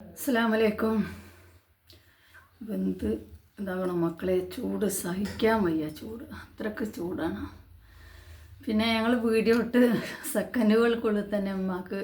അസ്സലാമു അലൈക്കും. വെന്ത് ഇതാകണം മക്കളെ, ചൂട് സഹിക്കാൻ വയ്യ, ചൂട് അത്രയ്ക്ക് ചൂടാണ്. പിന്നെ ഞങ്ങൾ വീഡിയോ ഇട്ട് സെക്കൻഡുകൾക്കുള്ളിൽ തന്നെ അമ്മക്ക്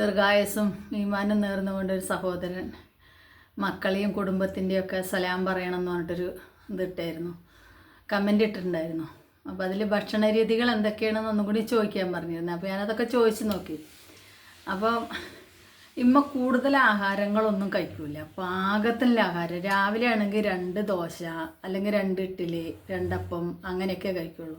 ദീർഘായുസ്സും ഈമാനും നേർന്നുകൊണ്ട് ഒരു സഹോദരൻ മക്കളെയും കുടുംബത്തിൻ്റെയൊക്കെ സലാം പറയണമെന്ന് പറഞ്ഞിട്ടൊരു ഇതിട്ടായിരുന്നു, കമൻ്റ് ഇട്ടിട്ടുണ്ടായിരുന്നു. അപ്പോൾ അതിൽ ഭക്ഷണ രീതികൾ എന്തൊക്കെയാണെന്ന് ഒന്നും കൂടി ചോദിക്കാൻ പറഞ്ഞിരുന്നു. അപ്പോൾ ഞാനതൊക്കെ ചോദിച്ച് നോക്കി. അപ്പം ഇമ്മ കൂടുതൽ ആഹാരങ്ങളൊന്നും കഴിക്കില്ല, പാകത്തിലുള്ള ആഹാരം. രാവിലെ ആണെങ്കിൽ 2 ദോശ അല്ലെങ്കിൽ 2 ഇഡ്ഡലി, 2 അപ്പം അങ്ങനെയൊക്കെ കഴിക്കുള്ളൂ.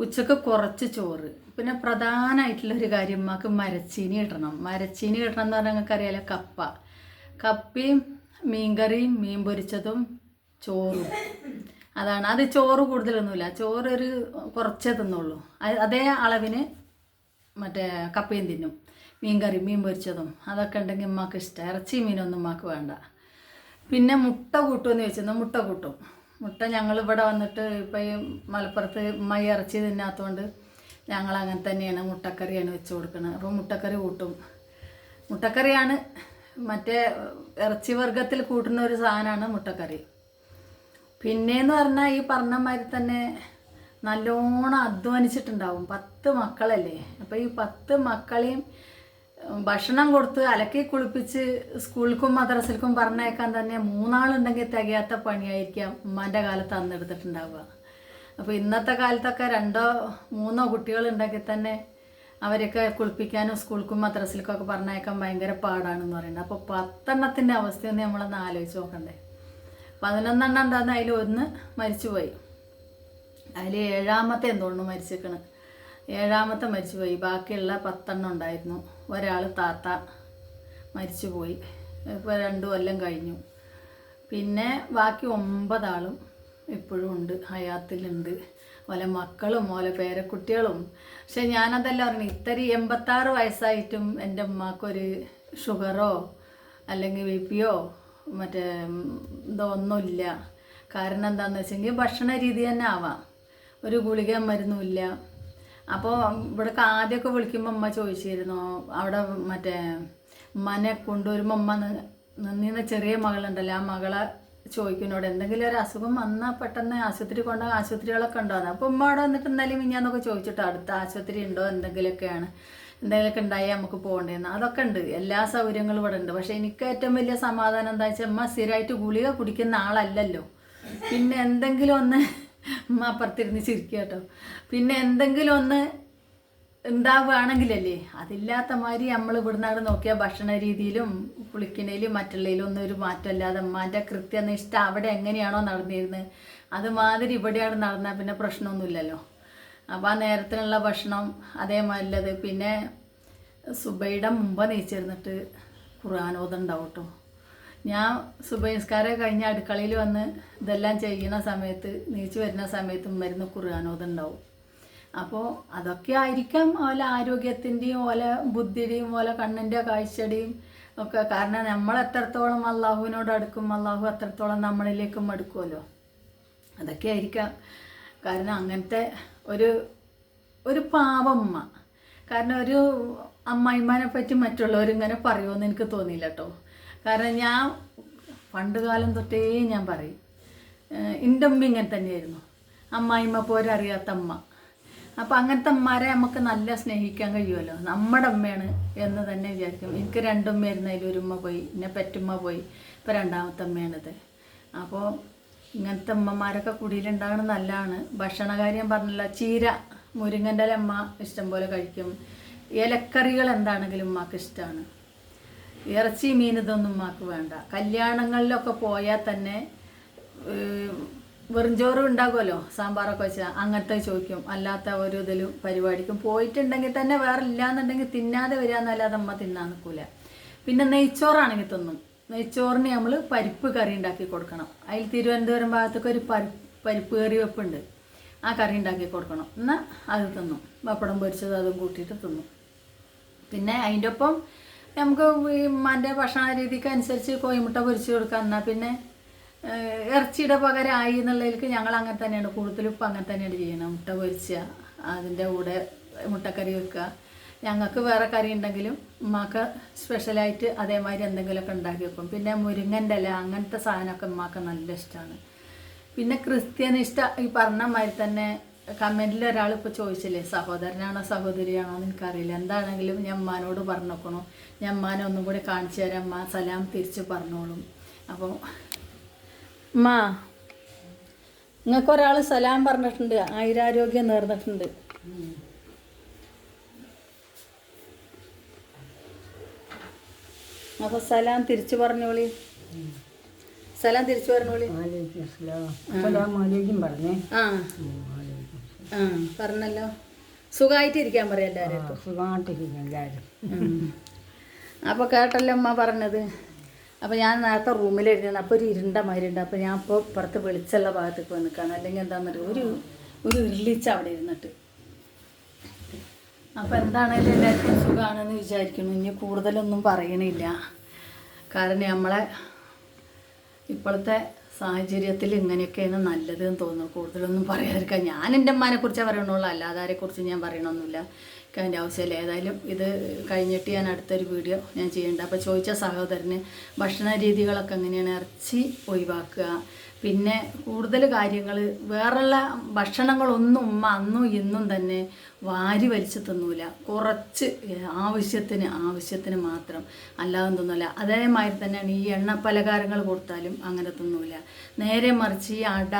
ഉച്ചക്ക് കുറച്ച് ചോറ്. പിന്നെ പ്രധാനമായിട്ടുള്ളൊരു കാര്യം അമ്മക്ക് മരച്ചീനി കിട്ടണം. മരച്ചീനി കിട്ടണം എന്ന് പറഞ്ഞാൽ നിങ്ങൾക്കറിയാലോ, കപ്പയും മീൻകറിയും മീൻ പൊരിച്ചതും ചോറും. അതാണ്. അത് ചോറ് കൂടുതലൊന്നുമില്ല, ചോറ് ഒരു കുറച്ചേ തിന്നുള്ളൂ. അതേ അളവിന് മറ്റേ കപ്പയും തിന്നും, മീൻകറി മീൻ പൊരിച്ചതും അതൊക്കെ ഉണ്ടെങ്കിൽ ഉമ്മാക്ക് ഇഷ്ടം. ഇറച്ചി മീനൊന്നും ഉമ്മാക്ക് വേണ്ട. പിന്നെ മുട്ട കൂട്ടുമെന്ന് ചോദിച്ചിരുന്നു. മുട്ട കൂട്ടും. മുട്ട ഞങ്ങളിവിടെ വന്നിട്ട് ഇപ്പം ഈ മലപ്പുറത്ത് ഉമ്മ ഇറച്ചി തിന്നാത്തതുകൊണ്ട് ഞങ്ങൾ അങ്ങനെ തന്നെയാണ്, മുട്ടക്കറിയാണ് വെച്ച് കൊടുക്കുന്നത്. അപ്പോൾ മുട്ടക്കറി കൂട്ടും. മുട്ടക്കറിയാണ് മറ്റേ ഇറച്ചി വർഗത്തിൽ കൂട്ടുന്ന ഒരു സാധനമാണ് മുട്ടക്കറി. പിന്നെയെന്ന് പറഞ്ഞാൽ ഈ പറഞ്ഞ മാതിരി തന്നെ നല്ലോണം അധ്വാനിച്ചിട്ടുണ്ടാവും. 10 മക്കളല്ലേ. അപ്പോൾ ഈ 10 മക്കളെയും ഭക്ഷണം കൊടുത്ത് അലക്കി കുളിപ്പിച്ച് സ്കൂളിലേക്കും മദ്രസയിലേക്കും പറഞ്ഞേക്കാൻ തന്നെ 3 ആളുണ്ടെങ്കിൽ തികയാത്ത പണിയായിരിക്കാം ഉമ്മാൻ്റെ കാലത്ത് അന്ന് എടുത്തിട്ടുണ്ടാവുക. അപ്പോൾ ഇന്നത്തെ കാലത്തൊക്കെ 2 3 കുട്ടികളുണ്ടെങ്കിൽ തന്നെ അവരൊക്കെ കുളിപ്പിക്കാനും സ്കൂളിലേക്കും മദ്രസയിലേക്കും ഒക്കെ പറഞ്ഞേക്കാൻ ഭയങ്കര പാടാണെന്ന് പറയുന്നത്. അപ്പോൾ 10 എണ്ണത്തിൻ്റെ അവസ്ഥയൊന്നും നമ്മളൊന്ന് ആലോചിച്ച് നോക്കണ്ടേ. 11 എണ്ണം ഉണ്ടാകുന്ന അതിൽ 1 മരിച്ചുപോയി. അതിൽ 7ാമത്തെ എന്തോന്നു മരിച്ചിരിക്കണം. 7ാമത്തെ മരിച്ചുപോയി. ബാക്കിയുള്ള 10 എണ്ണം ഉണ്ടായിരുന്നു. ഒരാൾ താത്ത മരിച്ചുപോയി, ഇപ്പോൾ 2 കൊല്ലം കഴിഞ്ഞു. പിന്നെ ബാക്കി 9 ആളും ഇപ്പോഴും ഉണ്ട്, ഹയാത്തിലുണ്ട്. ഓലെ മക്കളും ഓലെ പേരക്കുട്ടികളും. പക്ഷെ ഞാനതെല്ലാം പറഞ്ഞു, ഇത്തരം 86 വയസ്സായിട്ടും എൻ്റെ ഉമ്മാക്കൊരു ഷുഗറോ അല്ലെങ്കിൽ BP മറ്റേ ഇതോ ഒന്നുമില്ല. കാരണം എന്താണെന്ന് വെച്ചെങ്കിൽ ഭക്ഷണ രീതി തന്നെ ആവാം. ഒരു ഗുളിക മരുന്നുമില്ല. അപ്പോൾ ഇവിടേക്ക് ആദ്യമൊക്കെ വിളിക്കുമ്പോൾ അമ്മ ചോദിച്ചിരുന്നു, അവിടെ മറ്റേ ഉമ്മനെ കൊണ്ടുവരുമ്പോൾ അമ്മ നിന്നിരുന്ന ചെറിയ മകളുണ്ടല്ലോ, ആ മകളെ ചോദിക്കുന്നോട് എന്തെങ്കിലും ഒരു അസുഖം വന്നാൽ പെട്ടെന്ന് ആശുപത്രി കൊണ്ടുപോകാൻ ആശുപത്രികളൊക്കെ ഉണ്ടാകുന്നത്. അപ്പോൾ ഉമ്മ അവിടെ വന്നിട്ട് എന്തായാലും മിഞ്ഞാന്നൊക്കെ ചോദിച്ചിട്ടോ, അടുത്ത ആശുപത്രി ഉണ്ടോ, എന്തെങ്കിലുമൊക്കെ ഉണ്ടായാൽ നമുക്ക് പോകേണ്ടതെന്ന്. അതൊക്കെ ഉണ്ട്, എല്ലാ സൗകര്യങ്ങളും ഇവിടെ ഉണ്ട്. പക്ഷേ എനിക്ക് ഏറ്റവും വലിയ സമാധാനം എന്താ വെച്ചാൽ അമ്മ സ്ഥിരമായിട്ട് ഗുളിക കുടിക്കുന്ന ആളല്ലല്ലോ. പിന്നെ എന്തെങ്കിലും ഒന്ന് അമ്മ അപ്പുറത്തിരുന്ന് ചിരിക്കുക കേട്ടോ. പിന്നെ എന്തെങ്കിലും ഒന്ന് ഉണ്ടാവുകയാണെങ്കിലല്ലേ, അതില്ലാത്ത മാതിരി നമ്മൾ ഇവിടുന്നാട് നോക്കിയാൽ ഭക്ഷണ രീതിയിലും കുളിക്കുന്നതിലും മറ്റുള്ളതിലും ഒന്നും ഒരു മാറ്റമില്ലാതെ അമ്മാൻ്റെ കൃത്യനിഷ്ഠ അവിടെ എങ്ങനെയാണോ നടന്നിരുന്നത് അതുമാതിരി ഇവിടെയാണ് നടന്നാൽ പിന്നെ പ്രശ്നമൊന്നുമില്ലല്ലോ. അപ്പോൾ ആ നേരത്തിനുള്ള ഭക്ഷണം അതേമാതിരില്ലത്. പിന്നെ സുബൈയുടെ മുമ്പ് നീച്ചിരുന്നിട്ട് ഖുർആനോദുണ്ടാവും കേട്ടോ. ഞാൻ സുബൈ നിസ്കാരം കഴിഞ്ഞ് അടുക്കളയിൽ വന്ന് ഇതെല്ലാം ചെയ്യുന്ന സമയത്ത്, നീച്ച് വരുന്ന സമയത്ത് മരുന്ന് ഖുർആനോദുണ്ടാവും. അപ്പോൾ അതൊക്കെ ആയിരിക്കാം ഓല ആരോഗ്യത്തിൻ്റെയും ഓല ബുദ്ധിയുടെയും ഓല കണ്ണിൻ്റെ കാഴ്ചയുടെയും ഒക്കെ. കാരണം നമ്മൾ എത്രത്തോളം അള്ളാഹുവിനോട് അടുക്കും, അള്ളാഹു അത്രത്തോളം നമ്മളിലേക്കും അടുക്കുമല്ലോ. അതൊക്കെ ആയിരിക്കാം. കാരണം അങ്ങനത്തെ ഒരു പാവമ്മ. കാരണം ഒരു അമ്മായിമാനെ പറ്റി മറ്റുള്ളവരിങ്ങനെ പറയുമെന്ന് എനിക്ക് തോന്നിയില്ല കേട്ടോ. കാരണം ഞാൻ പണ്ട് കാലം തൊട്ടേ ഞാൻ പറയും, എൻ്റെ ഉമ്മ ഇങ്ങനെ തന്നെയായിരുന്നു, അമ്മായിമ്മ പോരറിയാത്ത അമ്മ. അപ്പോൾ അങ്ങനത്തെ അമ്മമാരെ നമുക്ക് നല്ല സ്നേഹിക്കാൻ കഴിയുമല്ലോ. നമ്മുടെ അമ്മയാണ് എന്ന് തന്നെ വിചാരിക്കും. എനിക്ക് 2 ഉമ്മയായിരുന്നു, അതിലൊരു ഉമ്മ പോയി, പിന്നെ പെറ്റുമ്മ പോയി, ഇപ്പോൾ 2ാമത്തെ അമ്മയാണിത്. അപ്പോൾ ഇങ്ങനത്തെ അമ്മമാരൊക്കെ കുടിയിലുണ്ടാകണം നല്ലതാണ്. ഭക്ഷണകാര്യം പറഞ്ഞില്ല, ചീര മുരിങ്ങൻ്റെ അമ്മ ഇഷ്ടം പോലെ കഴിക്കും. ഇലക്കറികൾ എന്താണെങ്കിലും ഉമ്മാക്ക് ഇഷ്ടമാണ്. ഇറച്ചി മീൻ ഇതൊന്നും ഉമ്മാക്ക് വേണ്ട. കല്യാണങ്ങളിലൊക്കെ പോയാൽ തന്നെ വെറുംചോറ് ഉണ്ടാകുമല്ലോ, സാമ്പാറൊക്കെ വെച്ചാൽ അങ്ങനത്തെ ചോദിക്കും. അല്ലാത്ത ഒരു ഇതിലും പരിപാടിക്കും പോയിട്ടുണ്ടെങ്കിൽ തന്നെ വേറെ ഇല്ലയെന്നുണ്ടെങ്കിൽ തിന്നാതെ വരികയെന്നല്ലാതെ അമ്മ തിന്നാൻ നിൽക്കില്ല. പിന്നെ നെയ്ച്ചോറാണെങ്കിൽ തിന്നും. നെയ്ച്ചോറിന് നമ്മൾ പരിപ്പ് കറി ഉണ്ടാക്കി കൊടുക്കണം. അതിൽ തിരുവനന്തപുരം ഭാഗത്തൊക്കെ ഒരു പരിപ്പ് കറി വെപ്പുണ്ട്, ആ കറി ഉണ്ടാക്കി കൊടുക്കണം. എന്നാൽ അത് തിന്നും. പപ്പടം പൊരിച്ചത് അതും കൂട്ടിയിട്ട് തിന്നും. പിന്നെ അതിൻ്റെ ഒപ്പം നമുക്ക് ഈ ഉമ്മാൻ്റെ ഭക്ഷണ രീതിക്ക് അനുസരിച്ച് കോഴിമുട്ട പൊരിച്ച് കൊടുക്കാം. എന്നാൽ പിന്നെ ഇറച്ചിയുടെ പകരമായി എന്നുള്ളതിലേക്ക് ഞങ്ങൾ അങ്ങനെ തന്നെയാണ് കൂടുതലും. ഇപ്പം അങ്ങനെ തന്നെയാണ് ചെയ്യണം. മുട്ട പൊരിക്കുക, അതിൻ്റെ കൂടെ മുട്ടക്കറി വെക്കുക, ഞങ്ങൾക്ക് വേറെ കറി ഉണ്ടെങ്കിലും ഉമ്മാക്ക് സ്പെഷ്യലായിട്ട് അതേമാതിരി എന്തെങ്കിലുമൊക്കെ ഉണ്ടാക്കി വെക്കും. പിന്നെ മുരിങ്ങൻ്റെ ഇല അങ്ങനത്തെ സാധനമൊക്കെ ഉമ്മാക്ക് നല്ല ഇഷ്ടമാണ്. പിന്നെ ക്രിസ്ത്യനിഷ്ട ഈ പറഞ്ഞ മാതിരി തന്നെ കമൻറ്റിൽ ഒരാൾ ഇപ്പോൾ ചോദിച്ചില്ലേ സഹോദരനാണോ സഹോദരിയാണോ എന്ന് എനിക്കറിയില്ല. എന്താണെങ്കിലും ഞാൻ ഉമ്മാനോട് പറഞ്ഞു നോക്കണം. ഞാൻ ഉമ്മാനെ ഒന്നും കൂടി കാണിച്ചു തരാം. ഉമ്മ സലാം തിരിച്ച് പറഞ്ഞോളും. അപ്പോൾ ഉമ്മ നിങ്ങൾക്കൊരാൾ സലാം പറഞ്ഞിട്ടുണ്ട്, ആയുരാരോഗ്യം നേർന്നിട്ടുണ്ട്. അപ്പോൾ സലാം തിരിച്ചു പറഞ്ഞോളി. സലാം തിരിച്ചു പറഞ്ഞോളി. പറഞ്ഞല്ലോ. സുഖമായിട്ടിരിക്കാൻ പറയാം എല്ലാവരും. സുഖമായിട്ടിരിക്കും എല്ലാവരും. അപ്പോൾ കേട്ടല്ലോ അമ്മ പറഞ്ഞത്. അപ്പോൾ ഞാൻ നേരത്തെ റൂമിലിരുന്നത്. അപ്പോൾ ഒരു ഇരുണ്ട മാതിരിയുണ്ട്. അപ്പോൾ ഞാൻ ഇപ്പോൾ പുറത്ത് വെളിച്ചുള്ള ഭാഗത്തേക്ക് വന്ന് നിൽക്കുകയാണ്. അല്ലെങ്കിൽ എന്താണെന്നറിയോ, ഒരു ഉരുളിച്ച അവിടെ ഇരുന്നിട്ട്. അപ്പോൾ എന്താണേലും എല്ലാവർക്കും സുഖമാണെന്ന് വിചാരിക്കുന്നു. ഇനി കൂടുതലൊന്നും പറയണില്ല. കാരണം നമ്മളെ ഇപ്പോഴത്തെ സാഹചര്യത്തിൽ ഇങ്ങനെയൊക്കെയാണ് നല്ലതെന്ന് തോന്നുന്നു. കൂടുതലൊന്നും പറയാതിരിക്കാൻ. ഞാൻ എൻ്റെ അമ്മേനെക്കുറിച്ചേ പറയണുള്ളൂ, അല്ലാതെ ആരെക്കുറിച്ച് ഞാൻ പറയണമെന്നില്ല. അതിൻ്റെ ആവശ്യമില്ല. ഏതായാലും ഇത് കഴിഞ്ഞിട്ട് ഞാൻ അടുത്തൊരു വീഡിയോ ഞാൻ ചെയ്യേണ്ട. അപ്പോൾ ചോദിച്ച സഹോദരന് ഭക്ഷണ രീതികളൊക്കെ എങ്ങനെയാണ്, ഇറച്ചി ഒഴിവാക്കുക, പിന്നെ കൂടുതൽ കാര്യങ്ങൾ വേറെയുള്ള ഭക്ഷണങ്ങളൊന്നും ഉമ്മ അന്നും ഇന്നും തന്നെ വാരി വലിച്ച് തിന്നൂല. കുറച്ച് ആവശ്യത്തിന് മാത്രം, അല്ലാതെ തിന്നൂല. അതേമാതിരി തന്നെയാണ് ഈ എണ്ണ പലഹാരങ്ങൾ കൊടുത്താലും അങ്ങനെ തിന്നൂല. നേരെ മറിച്ച് ഈ അട,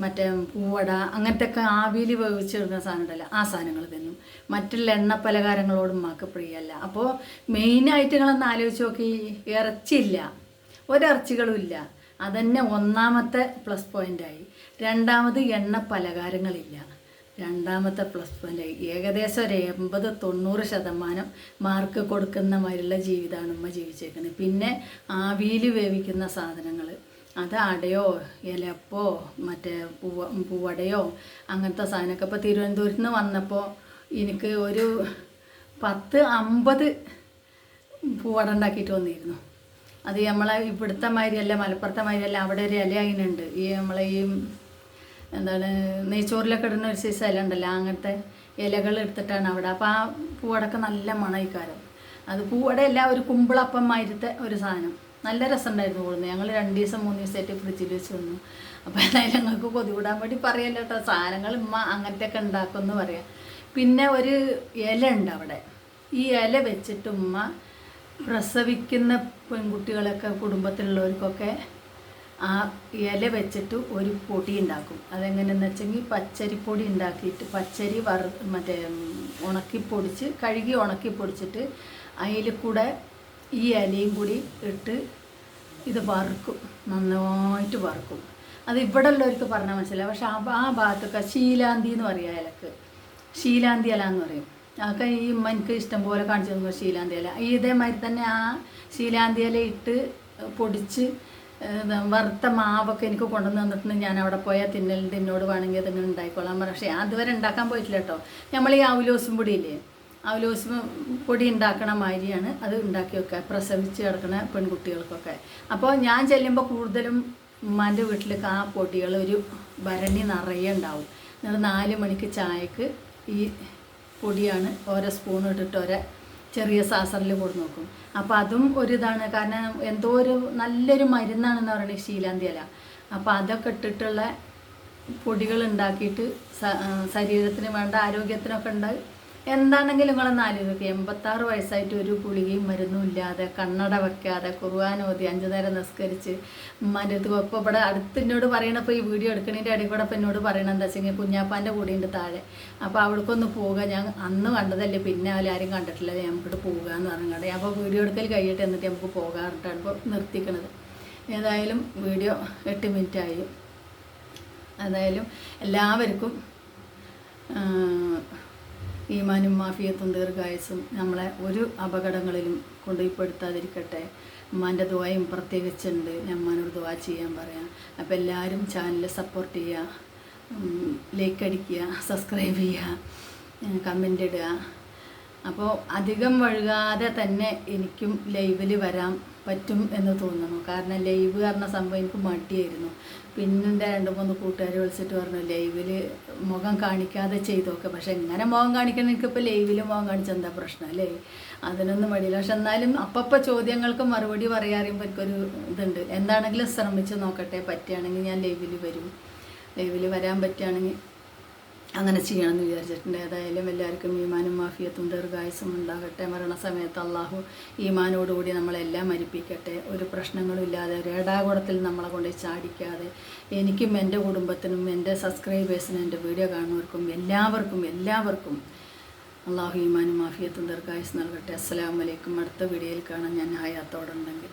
മറ്റേ പൂവട അങ്ങനത്തെ ഒക്കെ ആവിയിൽ വേവിച്ചിടുന്ന സാധനം ഉണ്ടല്ലോ, ആ സാധനങ്ങൾ തിന്നും. മറ്റുള്ള എണ്ണ പലഹാരങ്ങളോടും ഉമ്മാക്ക് പ്രിയമല്ല. അപ്പോൾ മെയിനായിട്ട് നിങ്ങളൊന്ന് ആലോചിച്ച് നോക്കി, ഇറച്ചിയില്ല, ഒരിറച്ചികളും ഇല്ല. അതന്നെ ഒന്നാമത്തെ പ്ലസ് പോയിൻ്റായി. രണ്ടാമത് എണ്ണ പലഹാരങ്ങളില്ല, രണ്ടാമത്തെ പ്ലസ് പോയിൻ്റായി. ഏകദേശം ഒരു 80-90% മാർക്ക് കൊടുക്കുന്ന മാതിരിയുള്ള ജീവിതമാണ് ഉമ്മ ജീവിച്ചേക്കുന്നത്. പിന്നെ ആവിയിൽ വേവിക്കുന്ന സാധനങ്ങൾ, അത് അടയോ ഇലപ്പോ മറ്റേ പൂവടയോ അങ്ങനത്തെ സാധനമൊക്കെ. ഇപ്പോൾ തിരുവനന്തപുരത്ത് നിന്ന് വന്നപ്പോൾ എനിക്ക് ഒരു 10-50 പൂവട ഉണ്ടാക്കിയിട്ട് വന്നിരുന്നു. അത് നമ്മളെ ഇവിടുത്തെ മാതിരിയല്ല, മലപ്പുറത്തെ മാതിരിയല്ല. അവിടെ ഒരു ഇല അതിനുണ്ട്, ഈ നമ്മളെ ഈ എന്താണ് നെയ്ച്ചോറിലൊക്കെ ഇടുന്ന ഒരു സൈസ് ഇല ഉണ്ടല്ലോ, അങ്ങനത്തെ ഇലകൾ എടുത്തിട്ടാണ് അവിടെ. അപ്പോൾ ആ പൂവടക്ക് നല്ല മണയിക്കാരം. അത് പൂവടയല്ല, ഒരു കുമ്പിളപ്പം മാതിരത്തെ ഒരു സാധനം. നല്ല രസമുണ്ടായിരുന്നു കൂടുന്നത്. ഞങ്ങൾ 2 ദിവസം 3 ദിവസമായിട്ട് ഫ്രിഡ്ജിൽ വെച്ച് വന്നു. അപ്പോൾ എന്തായാലും ഞങ്ങൾക്ക് കൊതികൂടാൻ വേണ്ടി പറയല്ലോ കേട്ടോ. സാധനങ്ങൾ ഉമ്മ അങ്ങനത്തെയൊക്കെ ഉണ്ടാക്കുമെന്ന് പറയാം. പിന്നെ ഒരു ഇല ഉണ്ട് അവിടെ. ഈ ഇല വെച്ചിട്ട് ഉമ്മ പ്രസവിക്കുന്ന പെൺകുട്ടികളൊക്കെ കുടുംബത്തിലുള്ളവർക്കൊക്കെ ആ ഇല വെച്ചിട്ട് ഒരു പൊടി ഉണ്ടാക്കും. അതെങ്ങനെയെന്ന് വെച്ചെങ്കിൽ പച്ചരിപ്പൊടി ഉണ്ടാക്കിയിട്ട്, പച്ചരി മറ്റേ കഴുകി ഉണക്കി പൊടിച്ചിട്ട് അതിൽ കൂടെ ഈ ഇലയും കൂടി ഇട്ട് ഇത് വറുക്കും, നന്നായിട്ട് വറുക്കും. അത് ഇവിടെ ഉള്ളവർക്ക് പറഞ്ഞാൽ മനസ്സിലാവും. പക്ഷെ ആ ഭാഗത്തൊക്കെ ശീലാന്തി എന്ന് പറയുക ഇലക്ക്, ശീലാന്തി ഇല എന്ന് പറയും. അതൊക്കെ ഈ എനിക്ക് ഇഷ്ടം പോലെ കാണിച്ചു തന്നു ശീലാന്തി ഇല. ഇതേമാതിരി തന്നെ ആ ശീലാന്തി ഇല ഇട്ട് പൊടിച്ച് വറുത്ത മാവൊക്കെ എനിക്ക് കൊണ്ടുവന്ന് തന്നിട്ടുണ്ട്. ഞാൻ അവിടെ പോയാൽ തിന്നലുണ്ട്. എന്നോട് വേണമെങ്കിൽ അതിങ്ങനെ ഉണ്ടായിക്കോളാൻ പറ. പക്ഷേ അതുവരെ ഉണ്ടാക്കാൻ പോയിട്ടില്ല കേട്ടോ. നമ്മൾ ഈ അവലോസും പൊടിയില്ലേ, അവലോസ് പൊടി ഉണ്ടാക്കണ മാതിരിയാണ് അത് ഉണ്ടാക്കി വെക്കുക പ്രസവിച്ച് കിടക്കുന്ന പെൺകുട്ടികൾക്കൊക്കെ. അപ്പോൾ ഞാൻ ചെല്ലുമ്പോൾ കൂടുതലും ഉമ്മാൻ്റെ വീട്ടിലേക്ക് ആ പൊടികൾ ഒരു ഭരണി നിറയെ ഉണ്ടാവും. എന്നിട്ട് 4 മണിക്ക് ചായക്ക് ഈ പൊടിയാണ് ഓരോ സ്പൂൺ ഇട്ടിട്ട് ഓരോ ചെറിയ സാസറിൽ കൊടുത്ത് നോക്കും. അപ്പോൾ അതും ഒരിതാണ്. കാരണം എന്തോ ഒരു നല്ലൊരു മരുന്നാണെന്ന് പറയുന്നത് ശീലാന്തി ഇല. അപ്പോൾ അതൊക്കെ ഇട്ടിട്ടുള്ള പൊടികൾ ഉണ്ടാക്കിയിട്ട് ശരീരത്തിന് വേണ്ട ആരോഗ്യത്തിനൊക്കെ ഉണ്ടായി. എന്താണെങ്കിലും നിങ്ങളൊന്ന് ആലോചിക്കുക, 86 വയസ്സായിട്ട് ഒരു ഗുളികയും മരുന്നും ഇല്ലാതെ, കണ്ണട വെക്കാതെ, ഖുർആൻ ഓതി 5 നേരം നിസ്കരിച്ച് ഉമ്മാൻ്റെ അടുത്ത്. ഇപ്പോൾ ഇവിടെ അടുത്ത് എന്നോട് പറയണപ്പോൾ ഈ വീഡിയോ എടുക്കണതിൻ്റെ ഇടയിൽ കൂടെ ഇപ്പോൾ എന്നോട് പറയണത് എന്താ വെച്ചെങ്കിൽ കുഞ്ഞാപ്പാൻ്റെ കൂടെയുണ്ട് താഴെ. അപ്പോൾ അവിടേക്കൊന്ന് പോവുക. ഞാൻ അന്ന് കണ്ടതല്ലേ, പിന്നെ ആരും കണ്ടിട്ടില്ല, നമുക്കിട്ട് പോവുക എന്ന് പറഞ്ഞാൽ. അപ്പോൾ വീഡിയോ എടുക്കൽ കഴിയട്ടെ, എന്നിട്ട് നമുക്ക് പോകാറുണ്ടാണ് ഇപ്പോൾ നിർത്തിക്കണത്. ഏതായാലും വീഡിയോ 8 മിനിറ്റായി. ഏതായാലും എല്ലാവർക്കും ഈമാനും മാഫിയത്തും ദീർഘായുസ്സും നമ്മളെ ഒരു അപകടങ്ങളിലും കൊണ്ടുപോയിപ്പെടുത്താതിരിക്കട്ടെ. ഉമ്മാൻ്റെ ദുആയും പ്രത്യേകിച്ചുണ്ട്. ഞാൻ ഉമ്മാനോട് ദുആ ചെയ്യാൻ പറയാം. അപ്പോൾ എല്ലാവരും ചാനൽ സപ്പോർട്ട് ചെയ്യുക, ലൈക്ക് അടിക്കുക, സബ്സ്ക്രൈബ് ചെയ്യുക, കമൻ്റ് ഇടുക. അപ്പോൾ അധികം വഴുകാതെ തന്നെ എനിക്കും ലൈവിൽ വരാൻ പറ്റും എന്ന് തോന്നുന്നു. കാരണം ലൈവ് പറഞ്ഞ സംഭവം എനിക്ക് മടിയായിരുന്നു. പിന്നെ എൻ്റെ 2-3 കൂട്ടുകാർ വിളിച്ചിട്ട് പറഞ്ഞു ലൈവിൽ മുഖം കാണിക്കാതെ ചെയ്തൊക്കെ. പക്ഷെ എങ്ങനെ മുഖം കാണിക്കണം, എനിക്കിപ്പോൾ ലൈവിൽ മുഖം കാണിച്ചാൽ എന്താ പ്രശ്നം അല്ലേ? അതിനൊന്നും മടിയില്ല. പക്ഷെ എന്നാലും അപ്പം ചോദ്യങ്ങൾക്ക് മറുപടി പറയാറിയുമ്പോൾ എനിക്കൊരു ഇതുണ്ട്. എന്താണെങ്കിലും ശ്രമിച്ച് നോക്കട്ടെ, പറ്റുകയാണെങ്കിൽ ഞാൻ ലൈവിൽ വരും. ലൈവിൽ വരാൻ പറ്റുകയാണെങ്കിൽ അങ്ങനെ ചെയ്യണമെന്ന് വിചാരിച്ചിട്ടുണ്ട്. ഏതായാലും എല്ലാവർക്കും ഈമാനും മാഫിയത്തും ദീർഘായുസ്സും ഉണ്ടാകട്ടെ. മരണസമയത്ത് അള്ളാഹു ഈമാനോടുകൂടി നമ്മളെല്ലാം മരിപ്പിക്കട്ടെ. ഒരു പ്രശ്നങ്ങളും ഇല്ലാതെ ഒരു ഏടാകുടത്തിൽ നമ്മളെ കൊണ്ട് ചാടിക്കാതെ എനിക്കും എൻ്റെ കുടുംബത്തിനും എൻ്റെ സബ്സ്ക്രൈബേഴ്സിനും എൻ്റെ വീഡിയോ കാണുന്നവർക്കും എല്ലാവർക്കും അള്ളാഹു ഈമാനും മാഫിയത്തും ദീർഘായുസ്സും നൽകട്ടെ. അസ്സലാമു അലൈക്കും. അടുത്ത വീഡിയോയിൽ കാണാൻ ഞാൻ ഹയാത്തോടെ ഉണ്ടെങ്കിൽ.